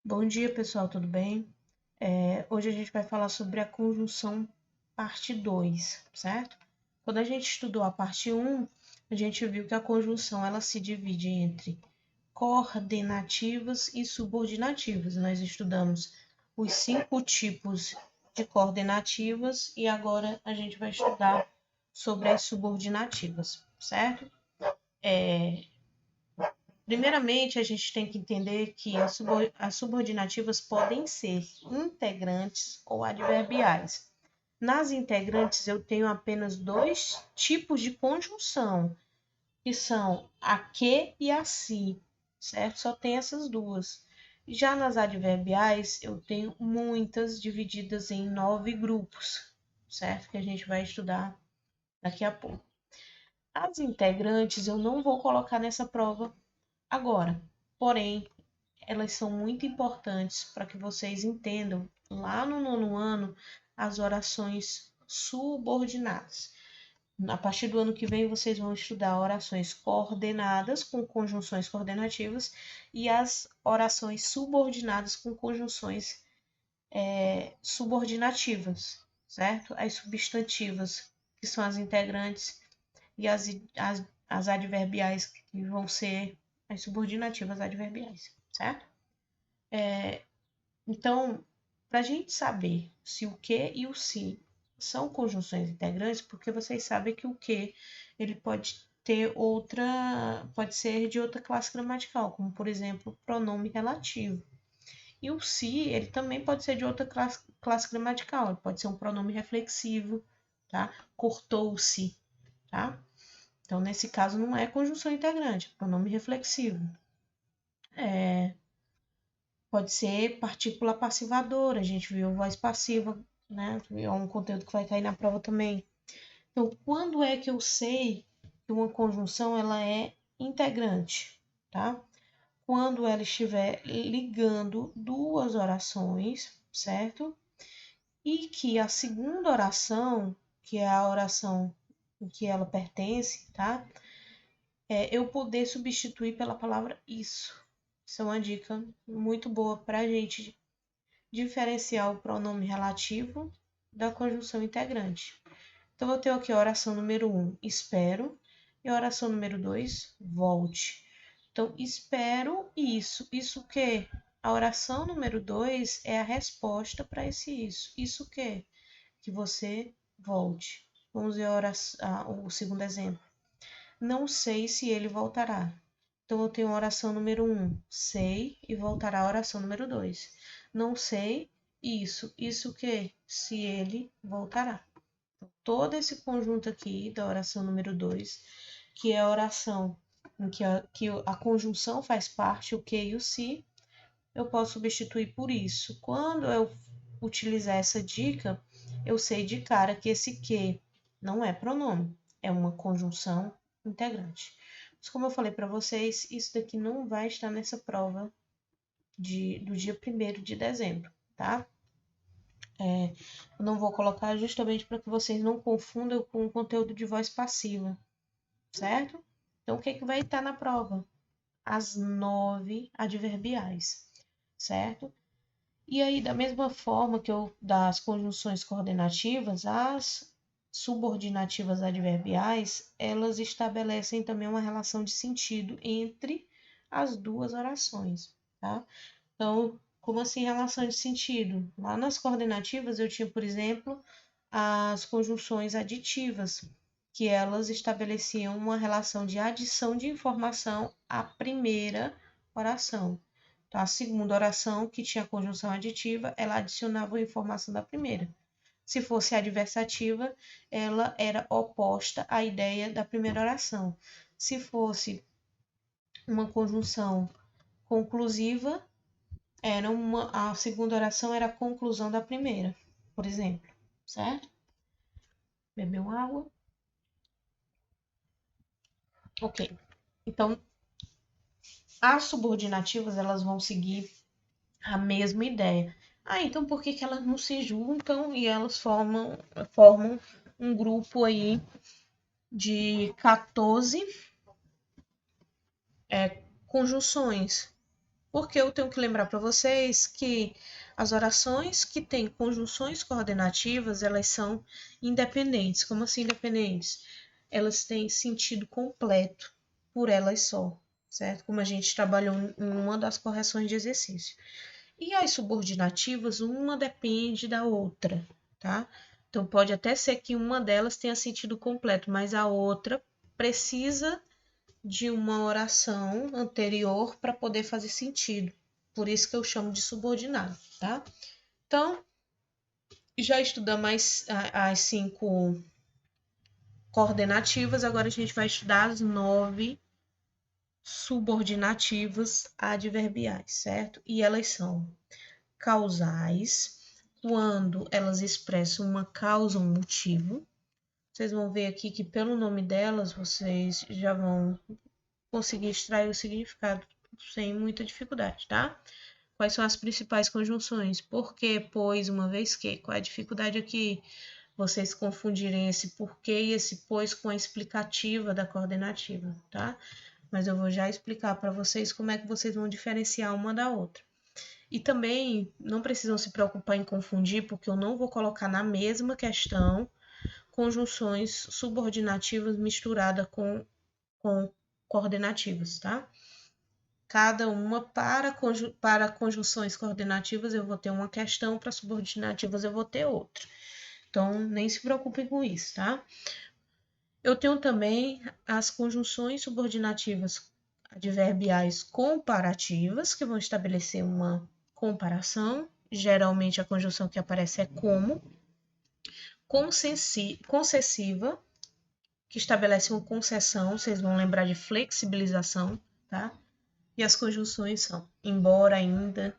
Bom dia, pessoal, tudo bem? Hoje a gente vai falar sobre a conjunção parte 2, certo? Quando a gente estudou a parte 1, a gente viu que a conjunção ela se divide entre coordenativas e subordinativas. Nós estudamos os 5 tipos de coordenativas e agora a gente vai estudar sobre as subordinativas, certo? Primeiramente, a gente tem que entender que as subordinativas podem ser integrantes ou adverbiais. Nas integrantes, eu tenho apenas dois tipos de conjunção, que são a que e a se, certo? Só tem essas duas. Já nas adverbiais, eu tenho muitas divididas em 9 grupos, certo? Que a gente vai estudar daqui a pouco. As integrantes eu não vou colocar nessa prova agora, porém, elas são muito importantes para que vocês entendam lá no nono ano as orações subordinadas. A partir do ano que vem, vocês vão estudar orações coordenadas com conjunções coordenativas e as orações subordinadas com conjunções subordinativas, certo? As substantivas, que são as integrantes, e as adverbiais, que vão ser as subordinativas adverbiais, certo? Então, para a gente saber se o que e o se são conjunções integrantes, porque vocês sabem que o que ele pode ter pode ser de outra classe gramatical, como por exemplo, pronome relativo. E o se, ele também pode ser de outra classe gramatical, ele pode ser um pronome reflexivo, tá? Cortou-se, tá? Então, nesse caso, não é conjunção integrante, é pronome reflexivo. Pode ser partícula passivadora, a gente viu voz passiva, né? É um conteúdo que vai cair na prova também. Então, quando é que eu sei que uma conjunção ela é integrante, tá? Quando ela estiver ligando duas orações, certo? E que a segunda oração, que é a oração em que ela pertence, tá? Eu poder substituir pela palavra isso. Isso é uma dica muito boa para a gente diferenciar o pronome relativo da conjunção integrante. Então, eu tenho aqui a oração número 1, espero, e a oração número 2, volte. Então, espero isso. Isso o quê? A oração número 2 é a resposta para esse isso. Isso o quê? Que você volte. Vamos ver o segundo exemplo. Não sei se ele voltará. Então, eu tenho a oração número 1, sei, e voltará a oração número 2. Não sei isso. Isso o quê? Se ele voltará. Então, todo esse conjunto aqui da oração número 2, que é a oração em que a conjunção faz parte, o que e o se, eu posso substituir por isso. Quando eu utilizar essa dica, eu sei de cara que esse que não é pronome, é uma conjunção integrante. Mas como eu falei para vocês, isso daqui não vai estar nessa prova do dia 1º de dezembro, tá? Eu não vou colocar justamente para que vocês não confundam com o conteúdo de voz passiva, certo? Então, o que vai estar na prova? As 9 adverbiais, certo? E aí, da mesma forma que eu das conjunções coordenativas, as subordinativas adverbiais, elas estabelecem também uma relação de sentido entre as duas orações, tá? Então, como assim relação de sentido? Lá nas coordenativas eu tinha, por exemplo, as conjunções aditivas, que elas estabeleciam uma relação de adição de informação à primeira oração. Então, a segunda oração, que tinha conjunção aditiva, ela adicionava a informação da primeira. Se fosse adversativa, ela era oposta à ideia da primeira oração. Se fosse uma conjunção conclusiva, a segunda oração era a conclusão da primeira, por exemplo, certo? Bebeu água? Ok. Então, as subordinativas, elas vão seguir a mesma ideia. Então por que elas não se juntam e elas formam um grupo aí de 14 conjunções? Porque eu tenho que lembrar para vocês que as orações que têm conjunções coordenativas, elas são independentes. Como assim independentes? Elas têm sentido completo por elas só, certo? Como a gente trabalhou em uma das correções de exercício. E as subordinativas, uma depende da outra, tá? Então pode até ser que uma delas tenha sentido completo, mas a outra precisa de uma oração anterior para poder fazer sentido. Por isso que eu chamo de subordinado, tá? Então, já estudamos as 5 coordenativas, agora a gente vai estudar as 9 subordinativas adverbiais, certo? E elas são causais, quando elas expressam uma causa, um motivo. Vocês vão ver aqui que pelo nome delas, vocês já vão conseguir extrair o significado sem muita dificuldade, tá? Quais são as principais conjunções? Porque, pois, uma vez que. Qual é a dificuldade aqui? Vocês confundirem esse porquê e esse pois com a explicativa da coordenativa, tá? Mas eu vou já explicar para vocês como é que vocês vão diferenciar uma da outra. E também não precisam se preocupar em confundir, porque eu não vou colocar na mesma questão conjunções subordinativas misturadas com coordenativas, tá? Cada uma para conjunções coordenativas eu vou ter uma questão, para subordinativas eu vou ter outra. Então, nem se preocupem com isso, tá? Eu tenho também as conjunções subordinativas adverbiais comparativas, que vão estabelecer uma comparação. Geralmente a conjunção que aparece é como. Concessiva, que estabelece uma concessão, vocês vão lembrar de flexibilização, tá? E as conjunções são embora, ainda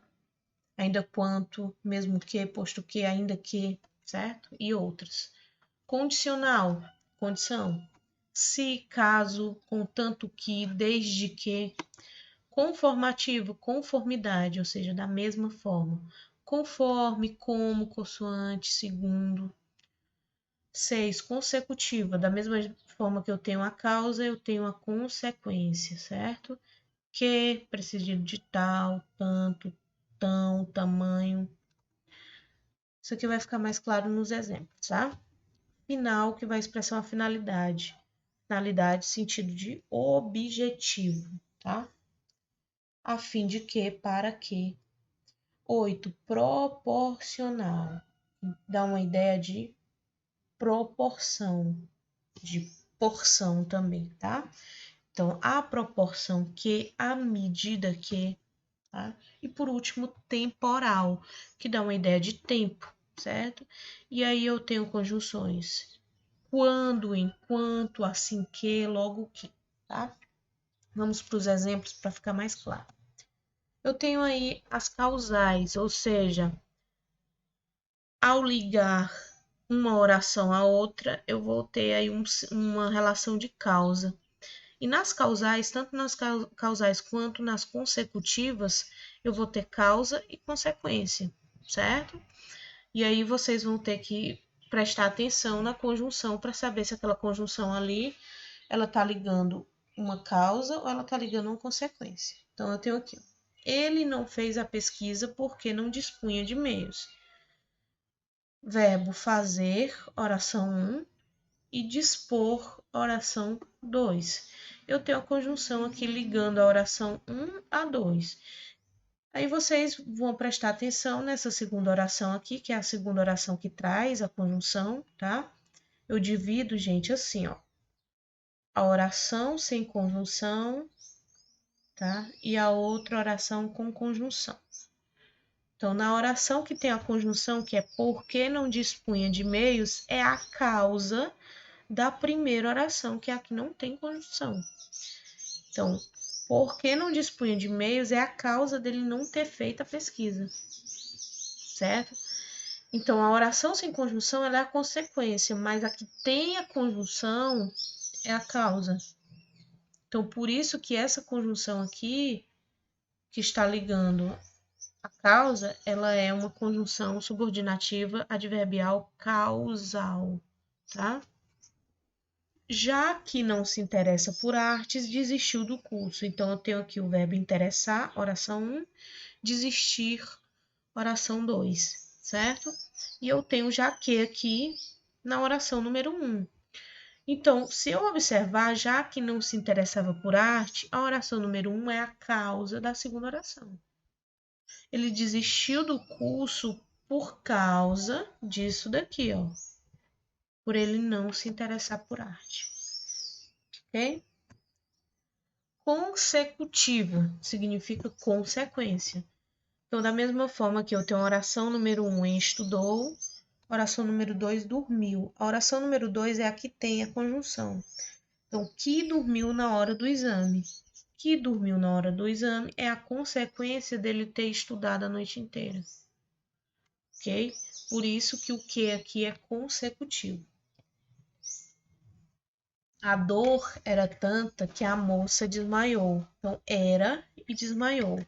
quanto, mesmo que, posto que, ainda que, certo? E outras. Condicional, condição. Se, caso, contanto que, desde que. Conformativo, conformidade, ou seja, da mesma forma. Conforme, como, consoante, segundo. 6. Consecutiva, da mesma forma que eu tenho a causa, eu tenho a consequência, certo? Que, precedido de tal, tanto, tão, tamanho. Isso aqui vai ficar mais claro nos exemplos, tá? Final, que vai expressar uma finalidade. Finalidade, sentido de objetivo, tá? A fim de que, para que. 8. Proporcional. Dá uma ideia de proporção, de porção também, tá? Então, a proporção que, a medida que, tá? E por último, temporal, que dá uma ideia de tempo, certo? E aí eu tenho conjunções quando, enquanto, assim que, logo que, tá? Vamos para os exemplos para ficar mais claro. Eu tenho aí as causais, ou seja, ao ligar uma oração à outra, eu vou ter aí uma relação de causa. E nas causais, tanto nas causais quanto nas consecutivas, eu vou ter causa e consequência, certo? E aí vocês vão ter que prestar atenção na conjunção para saber se aquela conjunção ali, ela está ligando uma causa ou ela está ligando uma consequência. Então, eu tenho aqui, ele não fez a pesquisa porque não dispunha de meios. Verbo fazer, oração 1, e dispor, oração 2. Eu tenho a conjunção aqui ligando a oração 1 a 2. Aí vocês vão prestar atenção nessa segunda oração aqui, que é a segunda oração que traz a conjunção, tá? Eu divido, gente, assim, ó. A oração sem conjunção, tá? E a outra oração com conjunção. Então, na oração que tem a conjunção, que é porque não dispunha de meios, é a causa da primeira oração, que é a que não tem conjunção. Então, porque não dispunha de meios é a causa dele não ter feito a pesquisa, certo? Então, a oração sem conjunção ela é a consequência, mas a que tem a conjunção é a causa. Então, por isso que essa conjunção aqui, que está ligando a causa, ela é uma conjunção subordinativa adverbial causal, tá? já que não se interessa por artes, desistiu do curso. Então, eu tenho aqui o verbo interessar, oração 1, desistir, oração 2, certo? E eu tenho já que aqui na oração número 1. Então, se eu observar, já que não se interessava por arte, a oração número 1 é a causa da segunda oração. Ele desistiu do curso por causa disso daqui, ó. Por ele não se interessar por arte. Ok? Consecutiva significa consequência. Então, da mesma forma que eu tenho a oração número 1 em estudou, oração número 2 dormiu. A oração número 2 é a que tem a conjunção. Então, que dormiu na hora do exame. Que dormiu na hora do exame é a consequência dele ter estudado a noite inteira. Ok? Por isso que o que aqui é consecutivo. A dor era tanta que a moça desmaiou. Então, era e desmaiou.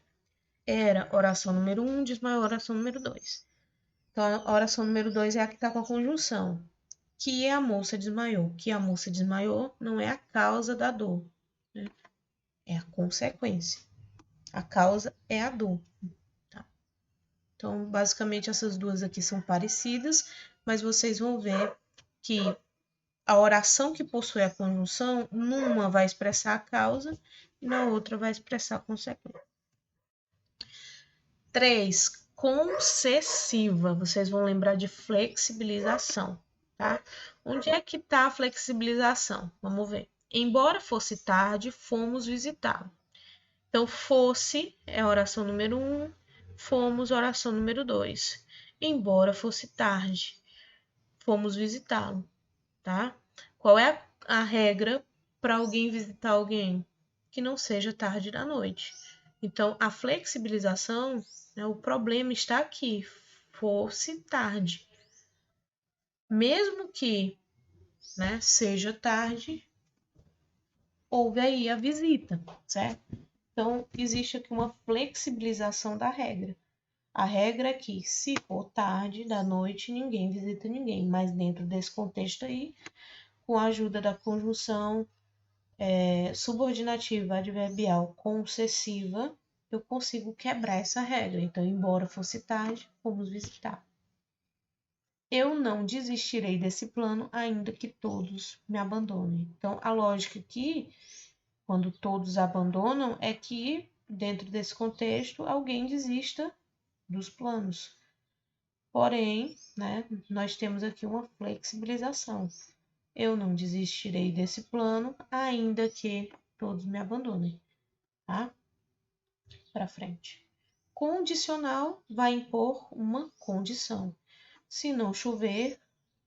Era oração número 1, desmaiou oração número 2. Então, a oração número 2 é a que está com a conjunção. Que a moça desmaiou. Que a moça desmaiou não é a causa da dor, né? É a consequência. A causa é a dor. Tá? Então, basicamente, essas duas aqui são parecidas, mas vocês vão ver que a oração que possui a conjunção, numa vai expressar a causa e na outra vai expressar a consequência. 3. Concessiva. Vocês vão lembrar de flexibilização, tá? Onde é que está a flexibilização? Vamos ver. Embora fosse tarde, fomos visitá-lo. Então, fosse é a oração número 1, fomos, oração número 2. Embora fosse tarde, fomos visitá-lo, tá? Qual é a regra para alguém visitar alguém? Que não seja tarde da noite. Então, a flexibilização, né, o problema está aqui, fosse tarde. Mesmo que, né, seja tarde, houve aí a visita, certo? Então, existe aqui uma flexibilização da regra. A regra é que, se for tarde da noite, ninguém visita ninguém. Mas dentro desse contexto aí, com a ajuda da conjunção subordinativa adverbial concessiva, eu consigo quebrar essa regra. Então, embora fosse tarde, fomos visitar. Eu não desistirei desse plano, ainda que todos me abandonem. Então, a lógica aqui, quando todos abandonam, é que, dentro desse contexto, alguém desista dos planos. Porém, né, nós temos aqui uma flexibilização. Eu não desistirei desse plano, ainda que todos me abandonem. Tá? Para frente. Condicional vai impor uma condição. Se não chover,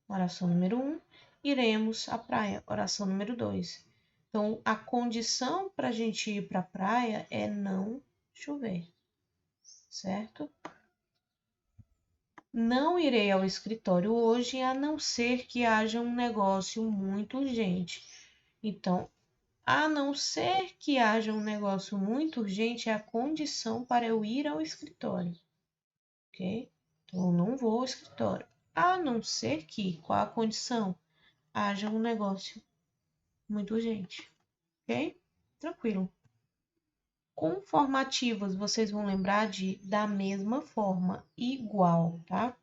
oração número 1, iremos à praia, oração número 2. Então, a condição para a gente ir para a praia é não chover, certo? Não irei ao escritório hoje, a não ser que haja um negócio muito urgente. Então, a não ser que haja um negócio muito urgente, é a condição para eu ir ao escritório, ok? Então, eu não vou ao escritório. A não ser que, qual a condição? Haja um negócio muito urgente, ok? Tranquilo. Conformativas, vocês vão lembrar de da mesma forma, igual, tá?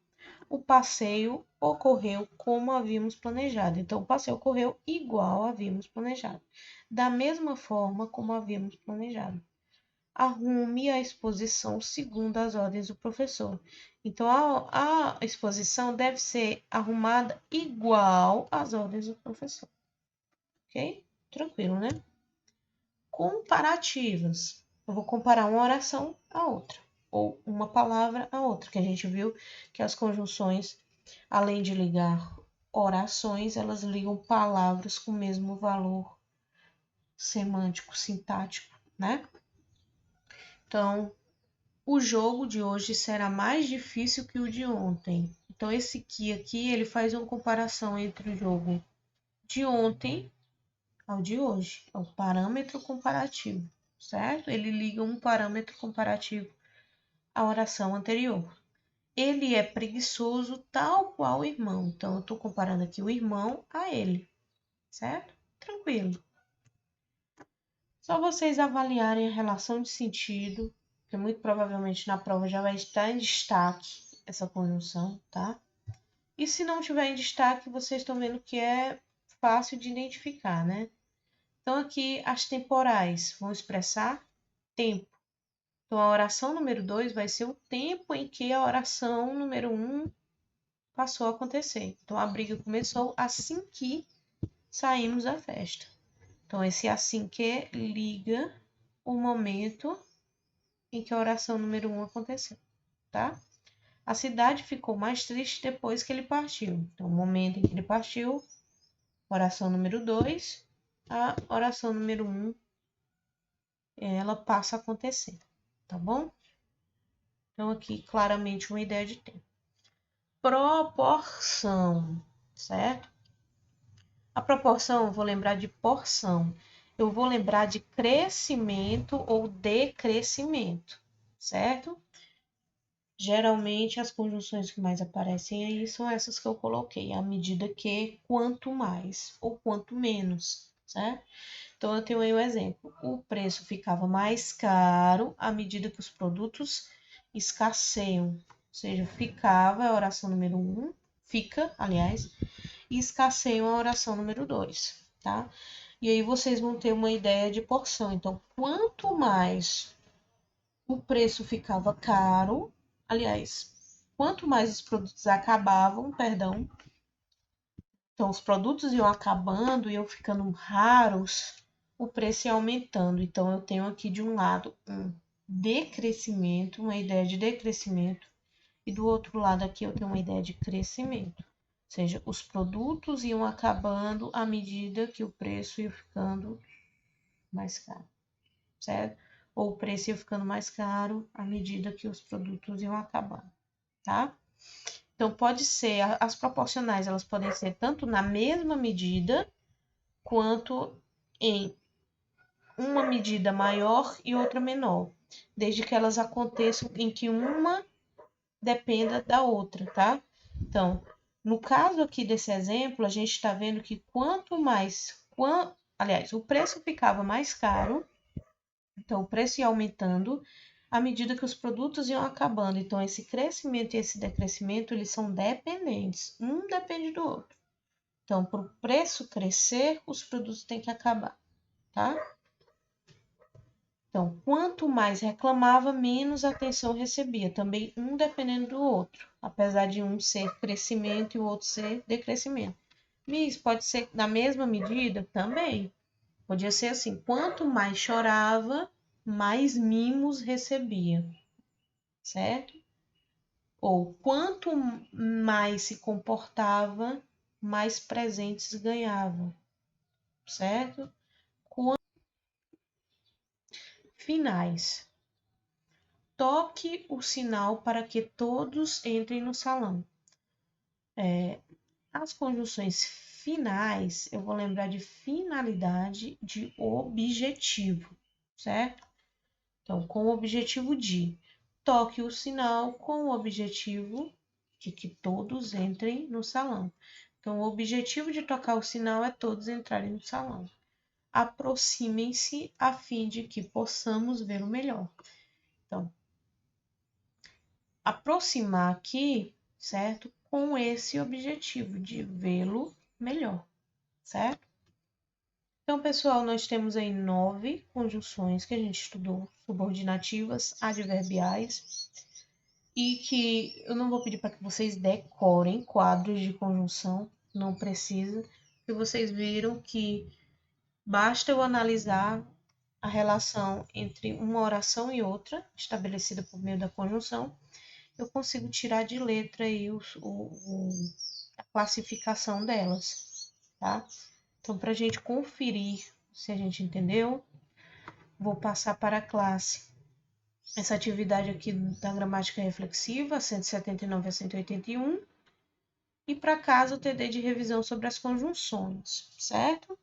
O passeio ocorreu como havíamos planejado. Então, o passeio ocorreu igual havíamos planejado. Da mesma forma como havíamos planejado. Arrume a exposição segundo as ordens do professor. Então, a exposição deve ser arrumada igual às ordens do professor. Ok? Tranquilo, né? Comparativas. Eu vou comparar uma oração a outra, ou uma palavra a outra, que a gente viu que as conjunções, além de ligar orações, elas ligam palavras com o mesmo valor semântico, sintático, né? Então, o jogo de hoje será mais difícil que o de ontem. Então, esse que aqui, ele faz uma comparação entre o jogo de ontem ao de hoje. É o parâmetro comparativo, certo? Ele liga um parâmetro comparativo à oração anterior. Ele é preguiçoso tal qual o irmão. Então, eu estou comparando aqui o irmão a ele, certo? tranquilo. Só vocês avaliarem a relação de sentido, que muito provavelmente na prova já vai estar em destaque essa conjunção, tá? E se não tiver em destaque, vocês estão vendo que é fácil de identificar, né? Então, aqui as temporais vão expressar tempo. Então, a oração número 2 vai ser o tempo em que a oração número 1 passou a acontecer. Então, a briga começou assim que saímos da festa. Então, esse assim que liga o momento em que a oração número 1 aconteceu, tá? A cidade ficou mais triste depois que ele partiu. Então, o momento em que ele partiu, oração número 2, a oração número 1, ela passa a acontecer, tá bom? Então, aqui, claramente, uma ideia de tempo. Proporção, certo? A proporção, eu vou lembrar de porção. Eu vou lembrar de crescimento ou decrescimento, certo? Geralmente, as conjunções que mais aparecem aí são essas que eu coloquei, à medida que, quanto mais ou quanto menos, certo? Então, eu tenho aí o exemplo. O preço ficava mais caro à medida que os produtos escasseiam. Ou seja, ficava a oração número 1, fica, aliás, e escasseiam a oração número 2, tá? E aí vocês vão ter uma ideia de porção. Então, quanto mais o preço ficava caro, aliás, quanto mais os produtos acabavam, perdão, então os produtos iam acabando, iam ficando raros, o preço ia aumentando. Então, eu tenho aqui de um lado um decrescimento, uma ideia de decrescimento, e do outro lado aqui eu tenho uma ideia de crescimento. Ou seja, os produtos iam acabando à medida que o preço ia ficando mais caro, certo? Ou o preço ia ficando mais caro à medida que os produtos iam acabando, tá? Então, pode ser, as proporcionais, elas podem ser tanto na mesma medida, quanto em uma medida maior e outra menor, desde que elas aconteçam em que uma dependa da outra, tá? Então, no caso aqui desse exemplo, a gente está vendo que quanto mais, aliás, o preço ficava mais caro, então o preço ia aumentando à medida que os produtos iam acabando. Então, esse crescimento e esse decrescimento, eles são dependentes, um depende do outro. Então, para o preço crescer, os produtos têm que acabar, tá? Então, quanto mais reclamava, menos atenção recebia, também um dependendo do outro, apesar de um ser crescimento e o outro ser decrescimento. Miss, pode ser na mesma medida? Também. Podia ser assim, quanto mais chorava, mais mimos recebia, certo? Ou quanto mais se comportava, mais presentes ganhava, certo? Finais. Toque o sinal para que todos entrem no salão. As conjunções finais, eu vou lembrar de finalidade, de objetivo, certo? Então, com o objetivo de toque o sinal com o objetivo de que todos entrem no salão. Então, o objetivo de tocar o sinal é todos entrarem no salão. Aproximem-se a fim de que possamos vê-lo melhor. Então, aproximar aqui, certo? Com esse objetivo de vê-lo melhor, certo? Então, pessoal, nós temos aí 9 conjunções que a gente estudou, subordinativas, adverbiais, e que eu não vou pedir para que vocês decorem quadros de conjunção, não precisa, porque vocês viram que basta eu analisar a relação entre uma oração e outra, estabelecida por meio da conjunção, eu consigo tirar de letra aí a classificação delas, tá? Então, para a gente conferir se a gente entendeu, vou passar para a classe essa atividade aqui da gramática reflexiva, 179 a 181, e para casa o TD de revisão sobre as conjunções, certo?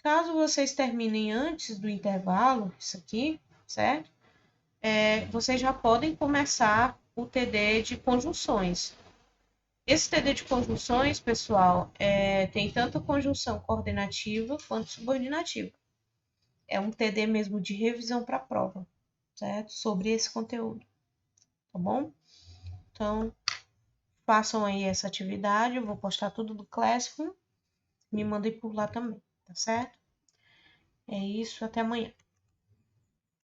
Caso vocês terminem antes do intervalo, isso aqui, certo? Vocês já podem começar o TD de conjunções. Esse TD de conjunções, pessoal, tem tanto conjunção coordenativa quanto subordinativa. É um TD mesmo de revisão para a prova, certo? Sobre esse conteúdo, tá bom? Então, façam aí essa atividade, eu vou postar tudo do Classroom, me mandem por lá também, tá certo? É isso, até amanhã.